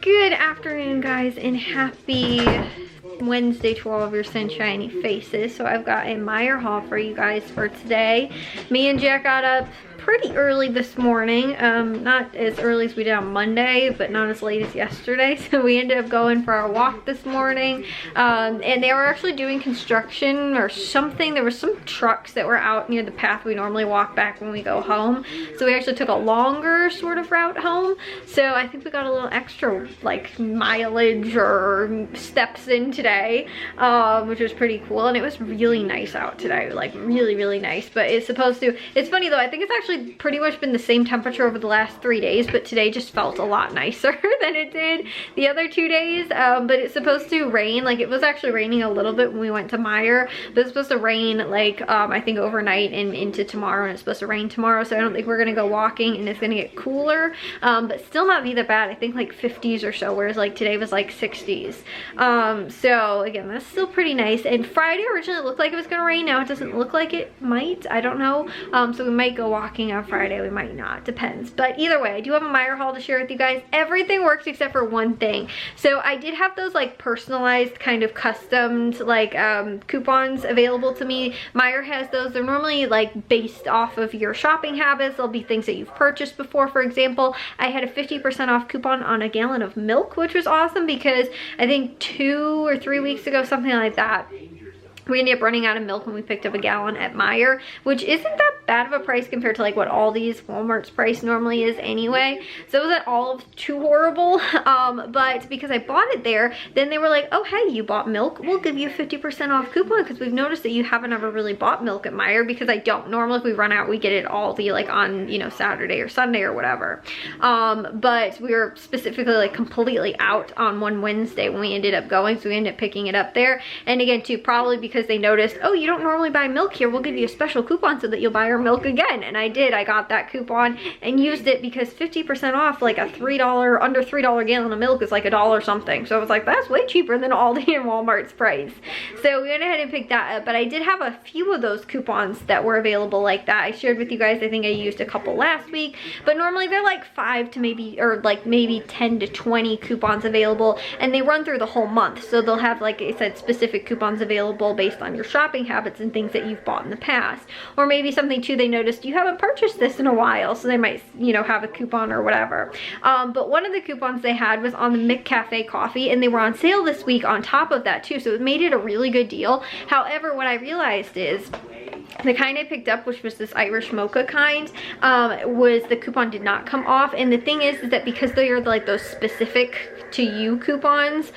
Good afternoon, guys, and happy Wednesday to all of your sunshiny faces. So I've got a Meijer haul for you guys for today. Me and Jack got up pretty early this morning, not as early as we did on Monday, but not as late as yesterday. So we ended up going for our walk this morning, and they were actually doing construction or something. There were some trucks that were out near the path we normally walk back when we go home, so we actually took a longer sort of route home. So I think we got a little extra like mileage or steps in today, which was pretty cool. And it was really nice out today, like really nice. But it's funny though, I think it's actually pretty much been the same temperature over the last 3 days, but today just felt a lot nicer than it did the other 2 days. But it's supposed to rain. Like, it was actually raining a little bit when we went to Meijer, but it's supposed to rain like I think overnight and into tomorrow, and it's supposed to rain tomorrow. So I don't think we're gonna go walking, and it's gonna get cooler, but still not be that bad. I think like 50s or so, whereas like today was like 60s. So again, that's still pretty nice. And Friday originally looked like it was gonna rain. Now it doesn't look like it might. I don't know. So we might go walking on Friday, we might not, depends. But either way, I do have a Meijer haul to share with you guys. Everything works except for one thing. So I did have those like personalized kind of customed like coupons available to me. Meijer has those. They're normally like based off of your shopping habits. They'll be things that you've purchased before. For example, I had a 50% off coupon on a gallon of milk, which was awesome because I think 2 or 3 weeks ago, something like that, we ended up running out of milk when we picked up a gallon at Meijer, which isn't that bad of a price compared to like what Aldi's, Walmart's price normally is anyway. So it wasn't all too horrible, but because I bought it there, then they were like, oh hey, you bought milk, we'll give you a 50% off coupon, because we've noticed that you haven't ever really bought milk at Meijer, because I don't. Normally if we run out, we get it at Aldi like on, you know, Saturday or Sunday or whatever. But we were specifically like completely out on one Wednesday when we ended up going, so we ended up picking it up there. And again too, probably because they noticed, oh, you don't normally buy milk here, we'll give you a special coupon so that you'll buy our milk again. And I did. I got that coupon and used it, because 50% off like a $3, under $3 gallon of milk is like $1 something. So I was like, that's way cheaper than Aldi and Walmart's price. So we went ahead and picked that up. But I did have a few of those coupons that were available like that. I shared with you guys, I think I used a couple last week, but normally they're like 5 to maybe, or like maybe 10 to 20 coupons available, and they run through the whole month. So they'll have, like I said, specific coupons available based on your shopping habits and things that you've bought in the past. Or maybe something too, they noticed you haven't purchased this in a while, so they might, you know, have a coupon or whatever. But one of the coupons they had was on the McCafe coffee, and they were on sale this week on top of that too, so it made it a really good deal. However, what I realized is the kind I picked up, which was this Irish mocha kind, was the coupon did not come off. And the thing is that because they are like those specific to you coupons,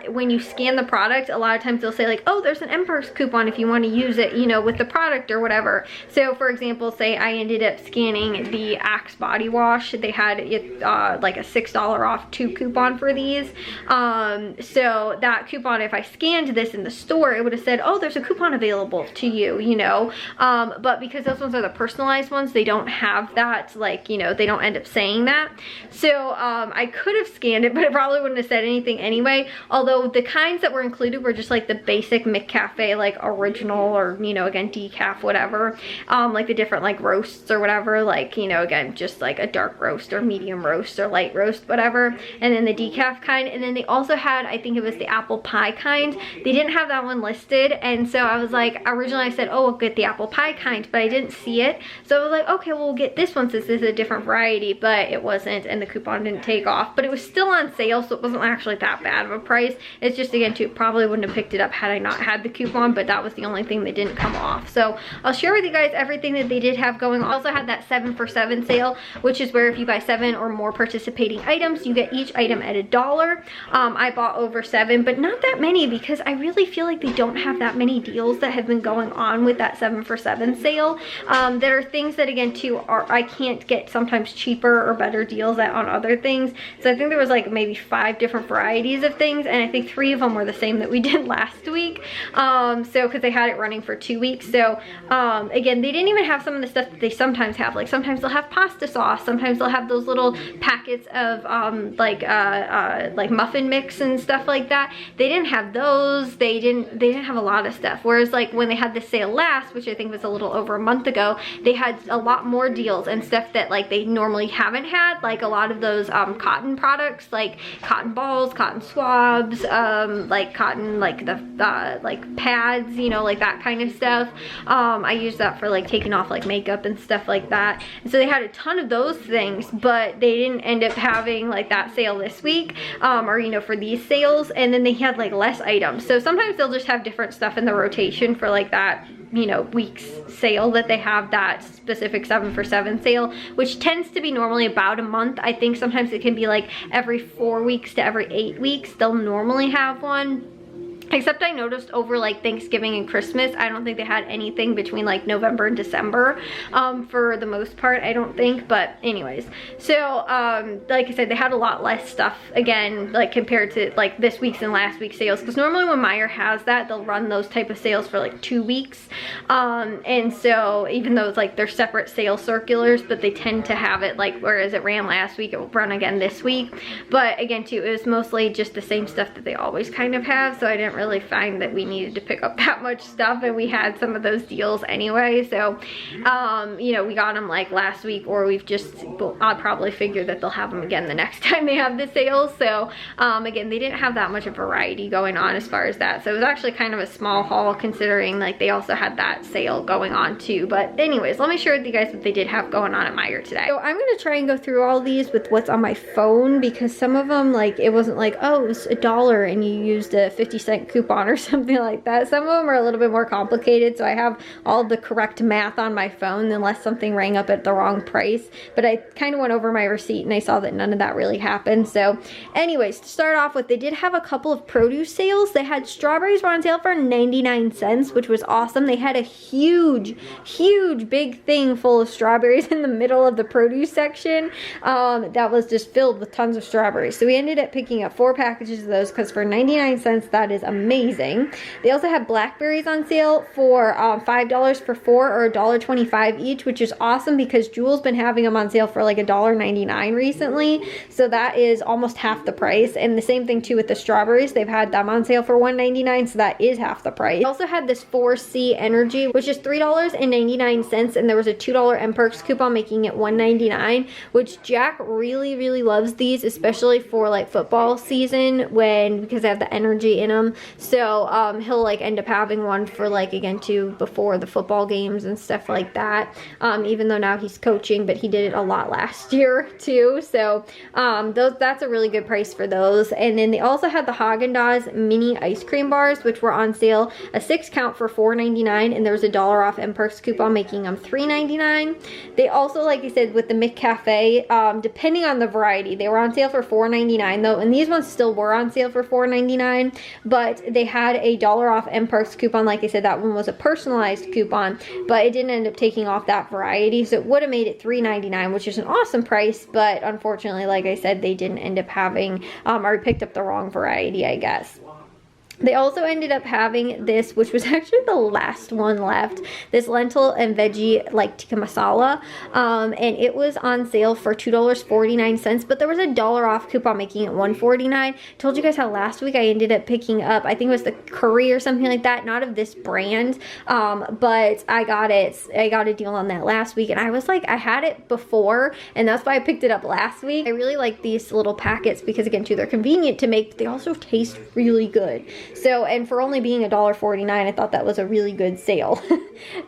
when you scan the product, a lot of times they'll say like, oh, there's an Empress coupon if you want to use it, you know, with the product or whatever. So for example, say I ended up scanning the Axe body wash, they had it like a $6 off 2 coupon for these. So that coupon, if I scanned this in the store, it would have said, oh, there's a coupon available to you, you know. But because those ones are the personalized ones, they don't have that, like, you know, they don't end up saying that. So I could have scanned it, but it probably wouldn't have said anything anyway. Although the kinds that were included were just like the basic McCafe, like original, or, you know, again, decaf, whatever. Like the different like roasts or whatever, like, you know, again, just like a dark roast or medium roast or light roast, whatever. And then the decaf kind. And then they also had, I think it was the apple pie kind. They didn't have that one listed. And so I was like, originally I said, oh, we'll get the apple pie kind, but I didn't see it. So I was like, okay, well, we'll get this one since this is a different variety, but it wasn't, and the coupon didn't take off. But it was still on sale, so it wasn't actually that bad of a price. It's just, again, too, probably wouldn't have picked it up had I not had the coupon, but that was the only thing that didn't come off. So I'll share with you guys everything that they did have going on. I also had that 7 for 7 sale, which is where if you buy 7 or more participating items, you get each item at $1. I bought over 7, but not that many, because I really feel like they don't have that many deals that have been going on with that 7 for 7 sale. There are things that, again, too, I can't get sometimes cheaper or better deals on other things. So I think there was like maybe 5 different varieties of things, and I think 3 of them were the same that we did last week. So because they had it running for 2 weeks. So again, they didn't even have some of the stuff that they sometimes have. Like sometimes they'll have pasta sauce, sometimes they'll have those little packets of like muffin mix and stuff like that. They didn't have those. They didn't have a lot of stuff. Whereas like when they had the sale last, last, which I think was a little over a month ago, they had a lot more deals and stuff that like they normally haven't had, like a lot of those cotton products, like cotton balls, cotton swabs, like cotton, like the like pads, you know, like that kind of stuff. I use that for like taking off like makeup and stuff like that. And so they had a ton of those things, but they didn't end up having like that sale this week, or you know, for these sales. And then they had like less items. So sometimes they'll just have different stuff in the rotation for like that, you know, week's sale that they have, that specific 7 for 7 sale, which tends to be normally about a month. I think sometimes it can be like every 4 weeks to every 8 weeks they'll normally have one. Except I noticed over like Thanksgiving and Christmas, I don't think they had anything between like November and December, for the most part, I don't think. But anyways, so like I said, they had a lot less stuff again, like compared to like this week's and last week's sales, because normally when Meijer has that, they'll run those type of sales for like 2 weeks, and so even though it's like they're separate sales circulars, but they tend to have it like, whereas it ran last week, it will run again this week. But again too, it was mostly just the same stuff that they always kind of have, so I didn't really find that we needed to pick up that much stuff, and we had some of those deals anyway. So you know, we got them like last week, or we've just, I'll probably figure that they'll have them again the next time they have the sales. So again, they didn't have that much of variety going on as far as that, so it was actually kind of a small haul considering like they also had that sale going on too. But anyways, let me share with you guys what they did have going on at Meijer today. So I'm gonna try and go through all these with what's on my phone, because some of them, like, it wasn't like, oh, it was $1 and you used a 50-cent coupon or something like that. Some of them are a little bit more complicated, so I have all the correct math on my phone unless something rang up at the wrong price. But I kind of went over my receipt and I saw that none of that really happened. So anyways, to start off with, they did have a couple of produce sales. They had strawberries were on sale for 99 cents, which was awesome. They had a huge big thing full of strawberries in the middle of the produce section, that was just filled with tons of strawberries. So we ended up picking up 4 packages of those, because for 99 cents that is amazing. They also had blackberries on sale for $5 for 4, or $1.25 each, which is awesome because Jewel's been having them on sale for like $1.99 recently, so that is almost half the price. And the same thing too with the strawberries, they've had them on sale for $1.99, so that is half the price. They also had this 4C Energy, which is $3.99, and there was a $2 M-Perks coupon making it $1.99, which Jack really loves these, especially for like football season, because they have the energy in them. So he'll like end up having one for like, again too, before the football games and stuff like that, even though now he's coaching, but he did it a lot last year too. So that's a really good price for those. And then they also had the Haagen-Dazs mini ice cream bars, which were on sale, a 6 count for $4.99, and there was a $1 off M-Perks coupon making them $3.99. They also, like I said, with the McCafe, depending on the variety, they were on sale for $4.99 though, and these ones still were on sale for $4.99, but they had a $1 off M-Perks coupon. Like I said, that one was a personalized coupon, but it didn't end up taking off that variety, so it would have made it $3.99, which is an awesome price. But unfortunately, like I said, they didn't end up having, or picked up the wrong variety, I guess. They also ended up having this, which was actually the last one left, this lentil and veggie like tikka masala, and it was on sale for $2.49, but there was a $1 off coupon making it $1.49. Told you guys how last week I ended up picking up, I think it was the curry or something like that, not of this brand, but I got a deal on that last week, and I was like, I had it before, and that's why I picked it up last week. I really like these little packets because, again too, they're convenient to make, but they also taste really good. So, and for only being $1.49, I thought that was a really good sale.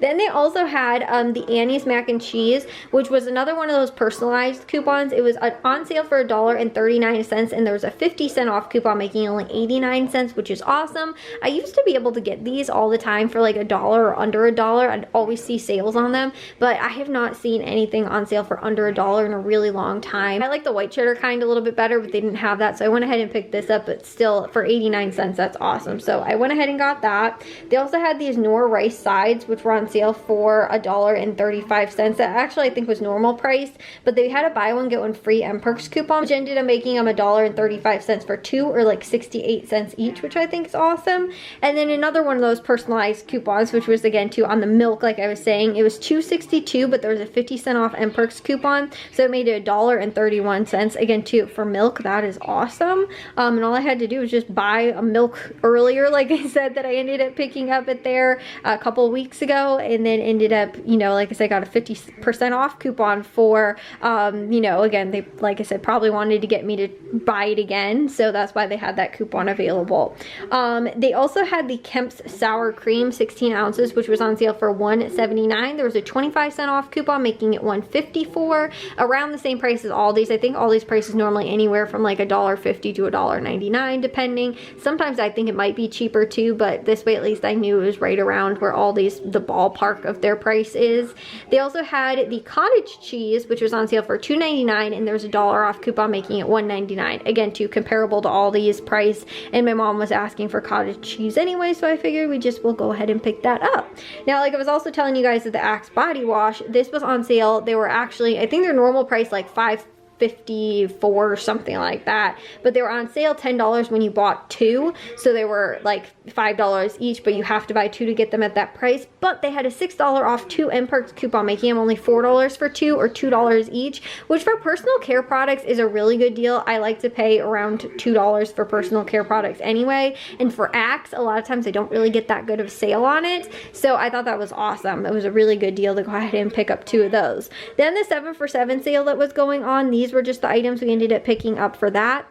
Then they also had the Annie's mac and cheese, which was another one of those personalized coupons. It was on sale for $1.39, and there was a 50-cent off coupon making only 89 cents, which is awesome. I used to be able to get these all the time for like $1 or under $1. I'd always see sales on them, but I have not seen anything on sale for under $1 in a really long time. I like the white cheddar kind a little bit better, but they didn't have that, so I went ahead and picked this up, but still for 89 cents, that's awesome. So I went ahead and got that. They also had these Knorr rice sides, which were on sale for $1.35. That actually I think was normal price, but they had a buy one get one free M-Perks coupon, which ended up making them $1.35 for 2, or like 68 cents each, which I think is awesome. And then another one of those personalized coupons, which was again too on the milk, like I was saying, it was $2.62, but there was a 50-cent off M-Perks coupon, so it made it $1.31 again too for milk. That is awesome. And all I had to do was just buy a milk earlier, like I said, that I ended up picking up at there a couple weeks ago, and then ended up, you know, like I said, got a 50% off coupon for, you know, again, they, like I said, probably wanted to get me to buy it again, so that's why they had that coupon available. They also had the Kemp's Sour Cream 16 ounces, which was on sale for $1.79. There was a 25% off coupon, making it $1.54, around the same price as Aldi's. I think Aldi's price is normally anywhere from like $1.50 to $1.99, depending. Sometimes I think it might be cheaper too, but this way at least I knew it was right around where Aldi's, the ballpark of their price is. They also had the cottage cheese, which was on sale for $2.99, and there's a $1 off coupon, making it $1.99. Again, too comparable to Aldi's price, and my mom was asking for cottage cheese anyway, so I figured we just will go ahead and pick that up. Now, like I was also telling you guys that the Axe body wash, this was on sale. They were actually, I think their normal price like $5.54 or something like that, but they were on sale $10 when you bought two, so they were like $5 each, but you have to buy two to get them at that price. But they had a $6 off 2 M-Perks coupon, making them only $4 for two, or $2 each, which for personal care products is a really good deal. I like to pay around $2 for personal care products anyway, and for Axe, a lot of times I don't really get that good of a sale on it, so I thought that was awesome. It was a really good deal to go ahead and pick up 2 of those. Then the 7 for 7 sale that was going on, these were just the items we ended up picking up for that.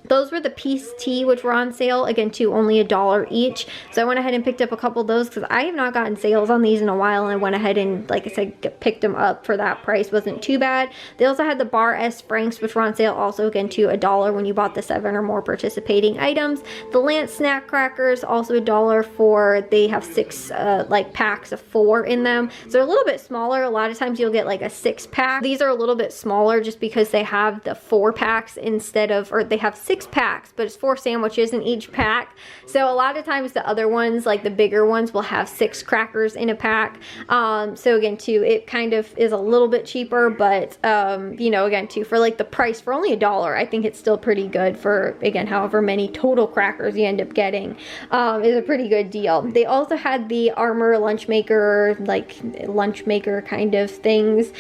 Those were the Peace Tea, which were on sale, again, too, only $1 each. So I went ahead and picked up a couple of those because I have not gotten sales on these in a while, and I went ahead and, like I said, picked them up for that price. Wasn't too bad. They also had the Bar S Franks, which were on sale also, again, too, $1 when you bought the 7 or more participating items. The Lance Snack Crackers, also $1 for, they have 6 like packs of 4 in them. So they're a little bit smaller. A lot of times you'll get like a 6-pack. These are a little bit smaller just because they have the 4 packs instead of, or they have 6 packs, but it's 4 sandwiches in each pack. So a lot of times the other ones, like the bigger ones, will have 6 crackers in a pack. So again, too, it kind of is a little bit cheaper, but you know, again, too, for like the price, for only $1, I think it's still pretty good for, again, however many total crackers you end up getting, is a pretty good deal. They also had the Armor lunch maker, like lunch maker kind of things.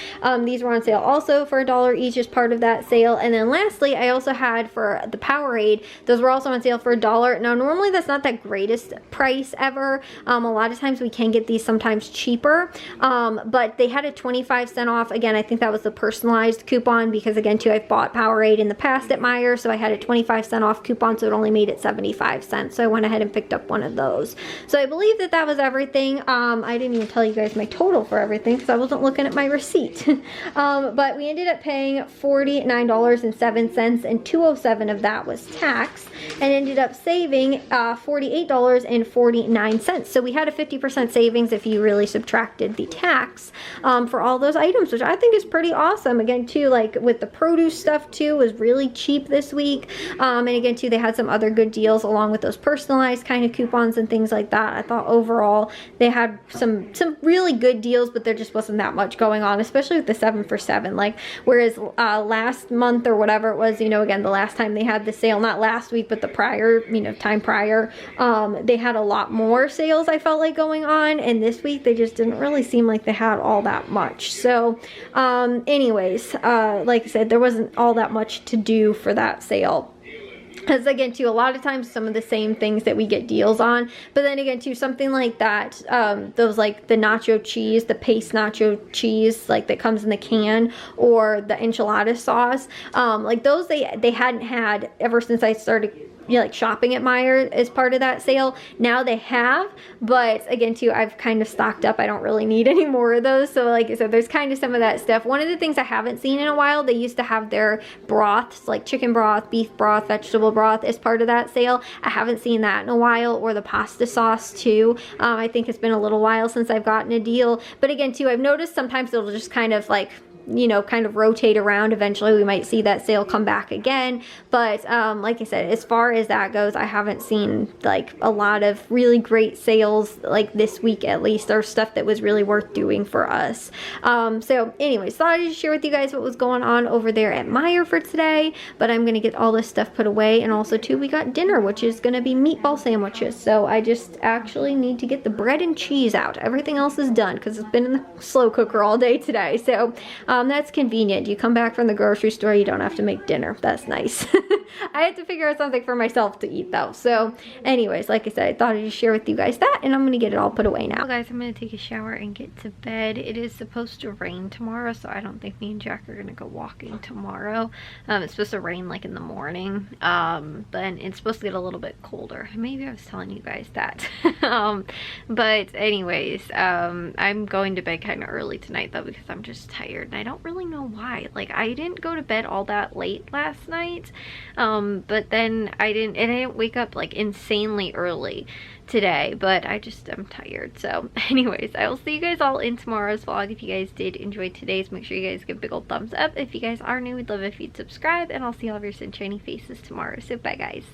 These were on sale also for $1 each as part of that sale. And then lastly, I also had for the Powerade, those were also on sale for $1. Now, normally that's not the greatest price ever. A lot of times we can get these sometimes cheaper, but they had a 25% off. Again, I think that was the personalized coupon because, again, too, I've bought Powerade in the past at Meijer, so I had a 25% off coupon, so it only made it 75 cents. So I went ahead and picked up one of those. So I believe that that was everything. I didn't even tell you guys my total for everything because I wasn't looking at my receipt. But we ended up paying $49.07, and $2.07 of that was tax, and ended up saving $48.49. So we had a 50% savings if you really subtracted the tax for all those items, which I think is pretty awesome. Again, too, like with the produce stuff too, was really cheap this week. And again, too, they had some other good deals along with those personalized kind of coupons and things like that. I thought overall they had some really good deals, but there just wasn't that much going on, especially with the 7 for 7. Like, whereas last month or whatever it was, you know, again, the last time they had the sale, not last week, but the prior, you know, time prior, they had a lot more sales, I felt like, going on, and this week they just didn't really seem like they had all that much. So anyways, like I said, there wasn't all that much to do for that sale. Because again, too, a lot of times some of the same things that we get deals on, but then again, too, something like that, those like the nacho cheese, the paste nacho cheese, like that comes in the can, or the enchilada sauce, like those they hadn't had ever since I started, you know, like shopping at Meijer as part of that sale. Now they have, but again, too, I've kind of stocked up. I don't really need any more of those. So like I said, there's kind of some of that stuff. One of the things I haven't seen in a while, they used to have their broths, like chicken broth, beef broth, vegetable broth as part of that sale. I haven't seen that in a while, or the pasta sauce too. I think it's been a little while since I've gotten a deal. But again, too, I've noticed sometimes it'll just kind of like, you know, kind of rotate around. Eventually we might see that sale come back again, but like I said, as far as that goes, I haven't seen like a lot of really great sales like this week, at least, or stuff that was really worth doing for us. So anyways, thought I'd just share with you guys what was going on over there at Meijer for today, but I'm gonna get all this stuff put away. And also too, we got dinner, which is gonna be meatball sandwiches, so I just actually need to get the bread and cheese out. Everything else is done because it's been in the slow cooker all day today. So That's convenient. You come back from the grocery store, you don't have to make dinner. That's nice. I had to figure out something for myself to eat though. So anyways, like I said, I thought I'd just share with you guys that, and I'm gonna get it all put away now. Well guys, I'm gonna take a shower and get to bed. It is supposed to rain tomorrow, so I don't think me and Jack are gonna go walking tomorrow. It's supposed to rain like in the morning, but it's supposed to get a little bit colder. Maybe I was telling you guys that. But anyways, I'm going to bed kind of early tonight though, because I'm just tired, and I don't really know why. Like, I didn't go to bed all that late last night, but then I didn't wake up like insanely early today, but I just am tired. So anyways, I will see you guys all in tomorrow's vlog. If you guys did enjoy today's, make sure you guys give a big old thumbs up. If you guys are new, we'd love if you'd subscribe, and I'll see all of your sunshiny faces tomorrow. So bye guys.